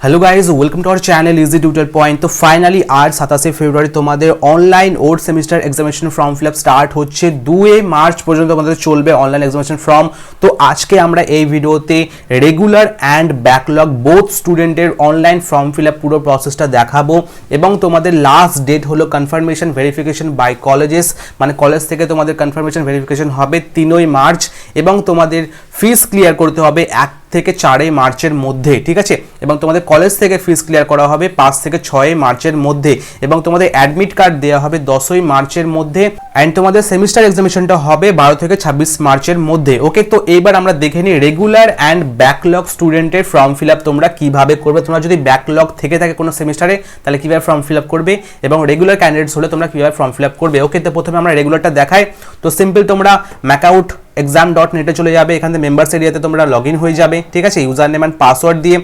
Hello guys welcome to our channel easy tutor point. तो finally आज 27 February তোমাদের online odd semester examination form fill up start হচ্ছে। 2 March পর্যন্ত তোমাদের চলবে অনলাইন এক্সামিনেশন ফর্ম। তো আজকে আমরা এই ভিডিওতে রেগুলার অ্যান্ড ব্যাকলগ বোথ স্টুডেন্টের অনলাইন ফর্ম ফিল আপ পুরো প্রসেসটা দেখাবো এবং তোমাদের লাস্ট ডেট হলো কনফার্মেশন ভেরিফিকেশন বাই কলেজেস, মানে কলেজ থেকে তোমাদের কনফার্মেশন ভেরিফিকেশন হবে 3 মার্চ এবং তোমাদের ফিস ক্লিয়ার করতে হবে 1 থেকে 4 মার্চের মধ্যে, ঠিক আছে। এবং তোমাদের কলেজ থেকে ফিস ক্লিয়ার করা হবে 5 থেকে 6 মার্চের মধ্যে এবং তোমাদের অ্যাডমিট কার্ড দেওয়া হবে 10 মার্চের মধ্যে অ্যান্ড তোমাদের সেমিস্টার এক্সামিনেশনটা হবে 12 থেকে 26 মার্চের মধ্যে। ওকে, তো এইবার আমরা দেখে নিই রেগুলার অ্যান্ড ব্যাকলগ স্টুডেন্টের ফর্ম ফিল আপ তোমরা কিভাবে করবে। তোমরা যদি ব্যাকলগ থেকে থাকে কোনো সেমিস্টারে তাহলে কিভাবে ফর্ম ফিল আপ করবে এবং রেগুলার ক্যান্ডিডেটস হলে তোমরা কিভাবে ফর্ম ফিল আপ করবে। ওকে, তো প্রথমে আমরা রেগুলারটা দেখাই। তো সিম্পল তোমরা ম্যাকআউট exam.net চলে যাবে, এখানে মেম্বার্স এরিয়াতে তোমরা লগ ইন হয়ে যাবে, ঠিক আছে, ইউজার নেম অ্যান্ড পাসওয়ার্ড দিয়ে।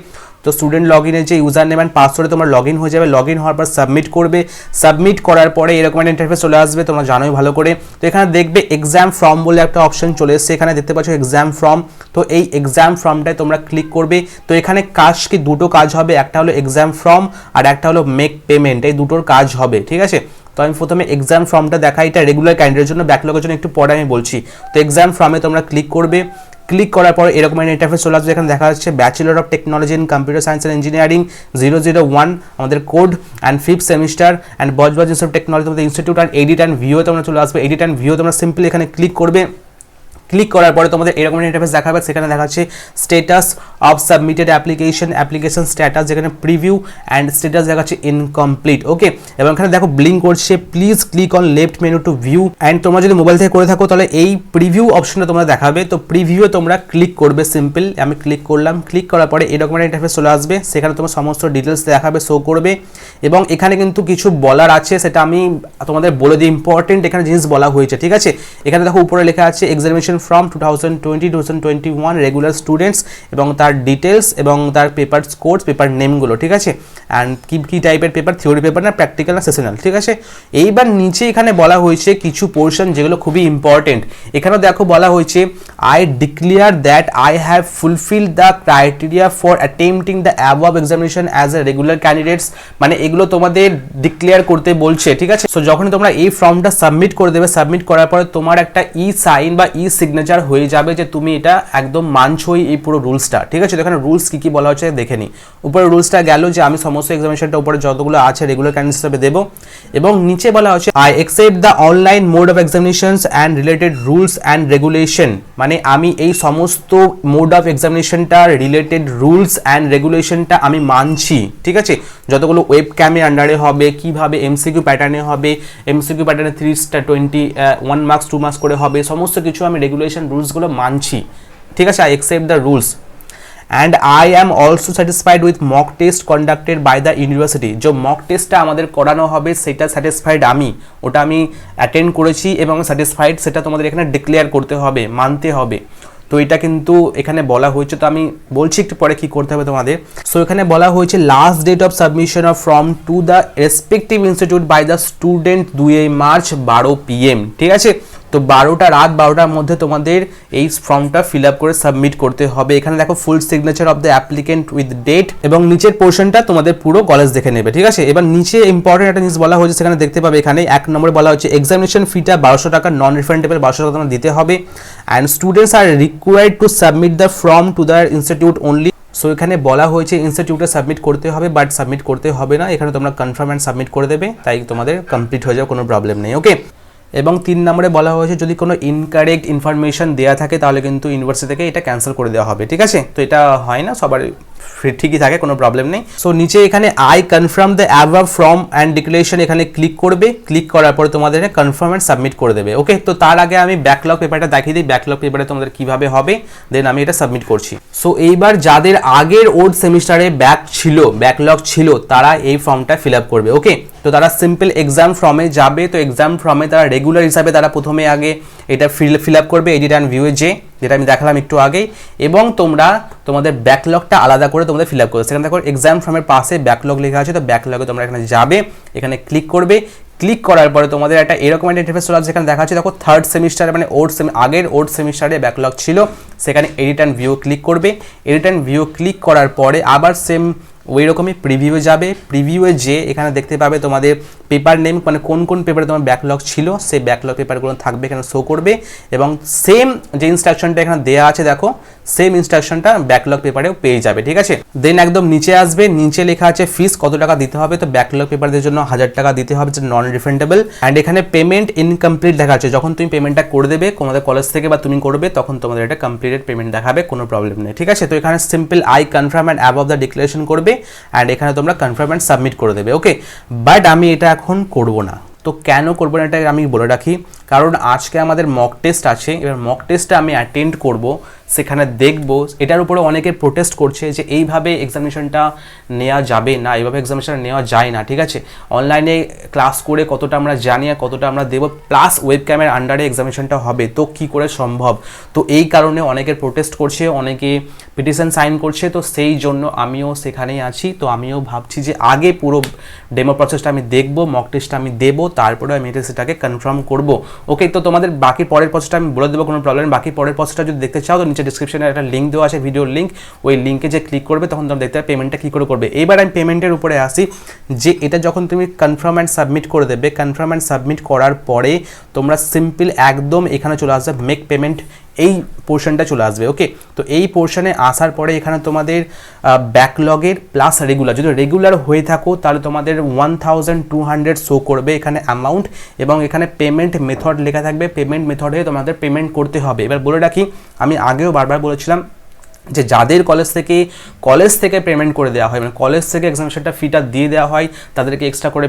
তো স্টুডেন্ট লগ ইনের যে ইউজার নেম অ্যান্ড পাসওয়ার্ডে তোমরা লগ ইন হয়ে যাবে। লগ ইন হওয়ার পর সাবমিট করবে। সাবমিট করার পরে এরকম একটা ইন্টারফেস চলে আসবে, তোমরা জানোই ভালো করে। তো এখানে দেখবে এক্সাম ফর্ম বলে একটা অপশন চলে এসেছে, এখানে দেখতে পাচ্ছ এক্সাম ফর্ম। তো এই এক্সাম ফর্মটায় তোমরা ক্লিক করবে। তো এখানে কাজ কি দুটো কাজ হবে, একটা হলো এক্সাম ফর্ম আর একটা হলো মেক পেমেন্ট, এই দুটোর কাজ হবে, ঠিক আছে। তো আমি প্রথমে এক্সাম ফর্মটা দেখাই, এটা রেগুলার ক্যান্ডিডেটের জন্য, ব্যাকলগের জন্য একটু পরে আমি বলছি। তো এক্সাম ফর্মে তোমরা ক্লিক করবে। ক্লিক করার পর এরকম একটা ইন্টারফেস চলে আসবে, এখানে দেখা যাচ্ছে bachelor of technology in computer science and engineering 001 আমাদের code and 5th semester and Budge Budge institute of technology তোমাদের ইনস্টিটিউট অ্যান্ড এডিট অ্যান্ড ভিও তোমরা চলে আসবে। এডিট অ্যান্ড ভিও তোমরা সিম্পলি এখানে ক্লিক করবে। ক্লিক করার পরে তোমাদের এরকম ইন্টারফেস দেখাবে, সেখানে দেখাচ্ছে status of submitted application status, যেখানে প্রিভিউ অ্যান্ড স্ট্যাটাস দেখাচ্ছে ইনকমপ্লিট। ওকে, এবং এখানে দেখো ব্লিঙ্ক করছে, please click on left menu two view and তোমরা যদি মোবাইল থেকে করে থাকো তাহলে এই প্রিভিউ অপশনটা তোমরা দেখাবে। তো প্রিভিউয়ে তোমরা ক্লিক করবে, সিম্পল আমি ক্লিক করলাম। ক্লিক করার পরে এরকম একটা ইন্টারফেস চলে আসবে, সেখানে তোমার সমস্ত ডিটেলস দেখাবে, শো করবে এবং এখানে কিন্তু কিছু বলার আছে, সেটা আমি তোমাদের বলে দিই। ইম্পর্টেন্ট এখানে জিনিস বলা হয়েছে, ঠিক আছে। এখানে দেখো উপরে লেখা আছে এক্সামিনেশন ফ্রম 2020-2021 রেগুলার স্টুডেন্টস এবং তার ডিটেলস এবং তার পেপার কোর্স পেপার নেমগুলো, ঠিক আছে। অ্যান্ড কি টাইপের পেপার, থিওরি পেপার না প্র্যাকটিক্যাল না সেশনাল, ঠিক আছে। এইবার নিচে এখানে বলা হয়েছে কিছু পোর্শন যেগুলো খুবই ইম্পর্টেন্ট। এখানে দেখো বলা হয়েছে I declare that I have fulfilled the criteria for attempting the above examination as a regular candidates, মানে এগুলো তোমাদের ডিক্লেয়ার করতে বলছে, ঠিক আছে। সো যখন তোমরা এই ফর্মটা সাবমিট করে দেবে, সাবমিট করার পরে তোমার একটা ই সাইন বা ই সিগনেচার হয়ে যাবে যে তুমি এটা একদম মানছই এই পুরো রুলসটা, ঠিক আছে। তো এখানে রুলস কি বলা হচ্ছে দেখে নিই। উপরে রুলসটা গেল যে আমি সমস্ত এক্সামিনেশনটা উপরে যতগুলো আছে রেগুলার ক্যান্ডিডেট হিসেবে দেবো এবং নিচে বলা হচ্ছে I accept the online mode of examinations and related rules and regulation, মানে আমি এই সমস্ত মোড অফ এক্সামিনেশনটার রিলেটেড রুলস অ্যান্ড রেগুলেশনটা আমি মানছি, ঠিক আছে। যতগুলো ওয়েব ক্যামের আন্ডারে হবে, কিভাবে এমসিকিউ প্যাটার্নে হবে, এমসিকিউ প্যাটার্নে 321 মার্কস 2 মার্কস করে হবে, সমস্ত কিছু আমি রেগুলেশন রুলসগুলো মানছি, ঠিক আছে। I accept the rules and I am also satisfied with mock test conducted by the university. যে মক টেস্টটা আমাদের করানো হবে সেটা স্যাটিসফাইড আমি, ওটা আমি অ্যাটেন্ড করেছি এবং স্যাটিসফাইড, সেটা তোমাদের এখানে ডিক্লেয়ার করতে হবে, মানতে হবে। তো এটা কিন্তু এখানে বলা হয়েছে, তো আমি বলছি একটু পরে কি করতে হবে তোমাদের। সো এখানে বলা হয়েছে last date of submission of form to the respective institute by the student 2 March 12 PM, ঠিক আছে। তো রাত 12টার মধ্যে তোমাদের এই ফর্মটা ফিল আপ করে সাবমিট করতে হবে। এখানে দেখো full signature of the applicant with date এবং নিচের পোর্শনটা তোমাদের পুরো কলেজ দেখে নেবে, ঠিক আছে। এবার নিচে ইম্পর্টেন্ট একটা জিনিস বলা হয়েছে, সেখানে দেখতে পাবে এখানে 1 নম্বরে বলা হচ্ছে এক্সামিনেশন ফিটা 1200 টাকা, নন রিফান্ডেবল 1200 টাকা তোমার দিতে হবে and students are required to submit the form to the institute only. So এখানে বলা হয়েছে ইনস্টিটিউটে সাবমিট করতে হবে, বাট সাবমিট করতে হবে না, এখানে তোমরা কনফার্ম অ্যান্ড সাবমিট করে দেবে, তাই তোমাদের কমপ্লিট হয়ে যাবে, কোনো প্রবলেম নেই। ওকে, এবং 3 নম্বরে বলা হয়েছে যদি কোনো ইনকারেক্ট ইনফরমেশন দেওয়া থাকে তাহলে কিন্তু ইউনিভার্সিটি থেকে এটা ক্যান্সেল করে দেওয়া হবে, ঠিক আছে। তো এটা হয় না, সবার ঠিকই থাকে, কোনো প্রবলেম নেই। সো নিচে এখানে I confirm the above form and declaration, এখানে ক্লিক করবে। ক্লিক করার পরে তোমাদের কনফার্ম অ্যান্ড সাবমিট করে দেবে। ওকে, তো তার আগে আমি ব্যাকলগ পেপারটা দেখিয়ে দিই, ব্যাকলগ পেপারে তোমাদের কিভাবে হবে, দেন আমি এটা সাবমিট করছি। সো এইবার যাদের আগের ওল্ড সেমিস্টারে ব্যাকলগ ছিল তারা এই ফর্মটা ফিল আপ করবে। ওকে, তো তারা সিম্পল এক্সাম ফর্মে যাবে। তো এক্সাম ফর্মে তারা রেগুলার হিসাবে তারা প্রথমে আগে এটা ফিল আপ করবে এডিট অ্যান্ড ভিউয়ে, যেটা আমি দেখালাম একটু আগেই, এবং তোমাদের ব্যাকলগটা আলাদা করে তোমাদের ফিল আপ করবে। সেখানে দেখো এক্সাম ফর্মের পাশে ব্যাকলগ লেখা আছে, তো ব্যাকলগে তোমরা এখানে যাবে, এখানে ক্লিক করবে। ক্লিক করার পরে তোমাদের একটা এরকম একটা ইন্টারফেস চলে আসছে, যেখানে দেখা যাচ্ছে দেখো 3rd সেমিস্টারে মানে আগের ওল্ড সেমিস্টারে ব্যাকলগ ছিল, সেখানে এডিট অ্যান্ড ভিউ ক্লিক করবে। এডিট অ্যান্ড ভিউ ক্লিক করার পরে আবার সেম ওই রকমই প্রিভিউয়ে যাবে, প্রিভিউয়ে যে এখানে দেখতে পাবে তোমাদের পেপার নেম, মানে কোন কোন পেপারে তোমার ব্যাকলগ ছিল সেই ব্যাকলগ পেপারগুলো থাকবে এখানে শো করবে, এবং সেম যে ইনস্ট্রাকশনটা এখানে দেওয়া আছে দেখো সেম ইনস্ট্রাকশনটা ব্যাকলগ পেপারেও পেয়ে যাবে, ঠিক আছে। দেন একদম নিচে আসবে, নিচে লেখা আছে ফিস কত টাকা দিতে হবে, তো ব্যাকলগ পেপারদের জন্য 1000 টাকা দিতে হবে, যেটা নন রিফান্ডেবল। অ্যান্ড এখানে পেমেন্ট ইনকমপ্লিট লেখা আছে, যখন তুমি পেমেন্টটা করে দেবে তোমাদের কলেজ থেকে বা তুমি করবে তখন তোমাদের এটা কমপ্লিটেড পেমেন্ট দেখাবে, কোনো প্রবলেম নেই, ঠিক আছে। তো এখানে simple I confirm and above the declaration করবে অ্যান্ড এখানে তোমরা কনফার্ম অ্যান্ড সাবমিট করে দেবে, ওকে। বাট আমি এটা এখন করব না, তো কেন করবো না এটা আমি বলে রাখি, কারণ আজকে আমাদের মক টেস্ট আছে, এবার মক টেস্টটা আমি অ্যাটেন্ড করব, সেখানে দেখব এটার উপরে অনেকে প্রোটেস্ট করছে যে এইভাবে এক্সামিনেশনটা নেওয়া যাবে না, এইভাবে এক্সামিনেশন নেওয়া যায় না, ঠিক আছে। অনলাইনে ক্লাস করে কতটা আমরা জানি আর কতটা আমরা দেবো, প্লাস ওয়েব ক্যামেরার আন্ডারে এক্সামিনেশনটা হবে, তো কি করে সম্ভব, তো এই কারণে অনেকের প্রোটেস্ট করছে, অনেকে পিটিশন সাইন করছে, তো সেই জন্য আমিও সেখানেই আছি। তো আমিও ভাবছি যে আগে পুরো ডেমো প্রসেসটা আমি দেখবো, মক টেস্টটা আমি দেবো, তারপরে আমি এটা সেটাকে কনফার্ম করবো, ওকে। তো তোমাদের বাকি পরের প্রসেসটা আমি বলে দেবো, কোনো প্রবলেম। বাকি পরের প্রসেসটা যদি দেখতে চাও তো নিচে ডিসক্রিপশনে একটা লিঙ্ক দেওয়া আছে, ভিডিওর লিঙ্ক, ওই লিঙ্কে যে ক্লিক করবে তখন তোমরা দেখতে পাবে পেমেন্টটা কী করে করবে। এবার আমি পেমেন্টের উপরে আসি, যে এটা যখন তুমি কনফার্ম অ্যান্ড সাবমিট করে দেবে, কনফার্ম অ্যান্ড সাবমিট করার পরে তোমরা সিম্পল একদম এখানে চলে আসবে মেক পেমেন্ট, এই পোর্শনটা চলে আসবে, ওকে। তো এই পোর্শনে আসার পরে এখানে তোমাদের ব্যাকলগের প্লাস রেগুলার, যদি রেগুলার হয়ে থাকো তাহলে তোমাদের 1200 শো করবে এখানে অ্যামাউন্ট, এবং এখানে পেমেন্ট মেথড লেখা থাকবে, পেমেন্ট মেথডে তোমাদের পেমেন্ট করতে হবে। এবার বলে রাখি, আমি আগেও বারবার বলেছিলাম যে যাদের কলেজ থেকে পেমেন্ট করে দেওয়া হয়, মানে কলেজ থেকে এক্সামিনেশনটা ফিটা দিয়ে দেওয়া হয়, তাদেরকে এক্সট্রা করে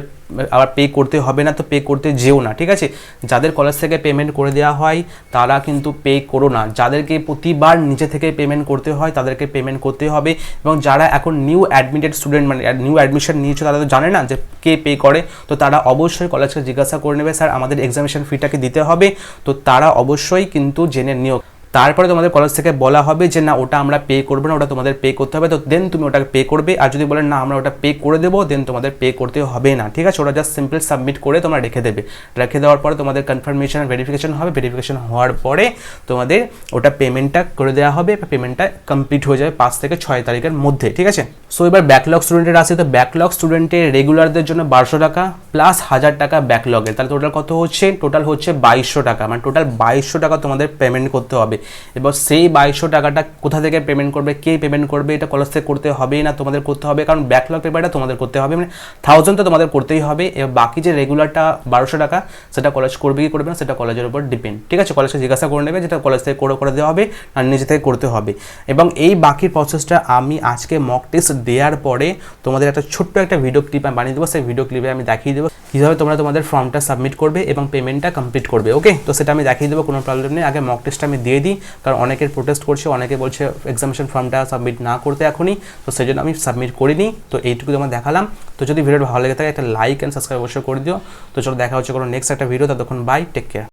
আবার পে করতে হবে না, তো পে করতে যেও না, ঠিক আছে। যাদের কলেজ থেকে পেমেন্ট করে দেওয়া হয় তারা কিন্তু পে করো না, যাদেরকে প্রতিবার নিচে থেকে পেমেন্ট করতে হয় তাদেরকে পেমেন্ট করতে হবে, এবং যারা এখন নিউ অ্যাডমিটেড স্টুডেন্ট, মানে নিউ অ্যাডমিশন নিয়েছে, তারা তো জানে না যে কে পে করে, তো তারা অবশ্যই কলেজকে জিজ্ঞাসা করে নেবে, স্যার আমাদের এক্সামিনেশন ফিটাকে দিতে হবে, তো তারা অবশ্যই কিন্তু জেনে নিও। তারপরে তোমাদের কলেজ থেকে বলা হবে যে না ওটা আমরা পে করবো না, ওটা তোমাদের পে করতে হবে, তো দেন তুমি ওটাকে পে করবে। আর যদি বলেন না আমরা ওটা পে করে দেবো, দেন তোমাদের পে করতে হবে না, ঠিক আছে। ওটা জাস্ট সিম্পল সাবমিট করে তোমরা রেখে দেবে, রেখে দেওয়ার পরে তোমাদের কনফার্মেশন ভেরিফিকেশন হবে, ভেরিফিকেশন হওয়ার পরে তোমাদের ওটা পেমেন্টটা করে দেওয়া হবে, পেমেন্টটা কমপ্লিট হয়ে যাবে 5 থেকে 6 তারিখের মধ্যে, ঠিক আছে। সো এবার ব্যাকলগ স্টুডেন্টের আসে, তো ব্যাকলগ স্টুডেন্টের রেগুলারদের জন্য 1200 টাকা প্লাস 1000 টাকা ব্যাকলগের, তাহলে টোটাল কত হচ্ছে, টোটাল হচ্ছে 2200 টাকা, মানে টোটাল 2200 টাকা তোমাদের পেমেন্ট করতে হবে। এবার সেই 2200 টাকাটা কোথা থেকে পেমেন্ট করবে, কে পেমেন্ট করবে, এটা কলেজ থেকে করতে হবে না তোমাদের করতে হবে, কারণ ব্যাকলগ পেপারটা তোমাদের করতে হবে, মানে 1000 তো তোমাদের করতেই হবে। এবার বাকি যে রেগুলারটা 1200 টাকা সেটা কলেজ করবে কি করবে না সেটা কলেজের উপর ডিপেন্ড, ঠিক আছে। কলেজকে জিজ্ঞাসা করে নেবে যেটা কলেজ থেকে করে দেওয়া হবে আর নিজে থেকে করতে হবে। এবং এই বাকি প্রসেসটা আমি আজকে মক টেস্ট দেওয়ার পরে তোমাদের একটা ছোট্ট একটা ভিডিও ক্লিপ আমি বানিয়ে দেবো, সেই ভিডিও ক্লিপে আমি দেখিয়ে দেবো কীভাবে তোমরা তোমাদের ফর্মটা সাবমিট করবে এবং পেমেন্টটা কমপ্লিট করবে, ওকে। তো সেটা আমি দেখিয়ে দেবো, কোনো প্রবলেম নেই। আগে মক টেস্টটা আমি দিয়ে দিই, কারণ অনেকের প্রোটেস্ট করছে, অনেকে বলছে এক্সামিনেশন ফর্মটা সাবমিট না করতে এখনই, তো সেই জন্য আমি সাবমিট করিনি। তো এইটুকু তোমার দেখালাম। তো যদি ভিডিওটা ভালো লেগে থাকে একটা লাইক অ্যান্ড সাবস্ক্রাইব অবশ্যই করে দিও। তো চলো দেখা হচ্ছে কোনো নেক্সট একটা ভিডিও, ততক্ষণ বাই, টেক কেয়ার।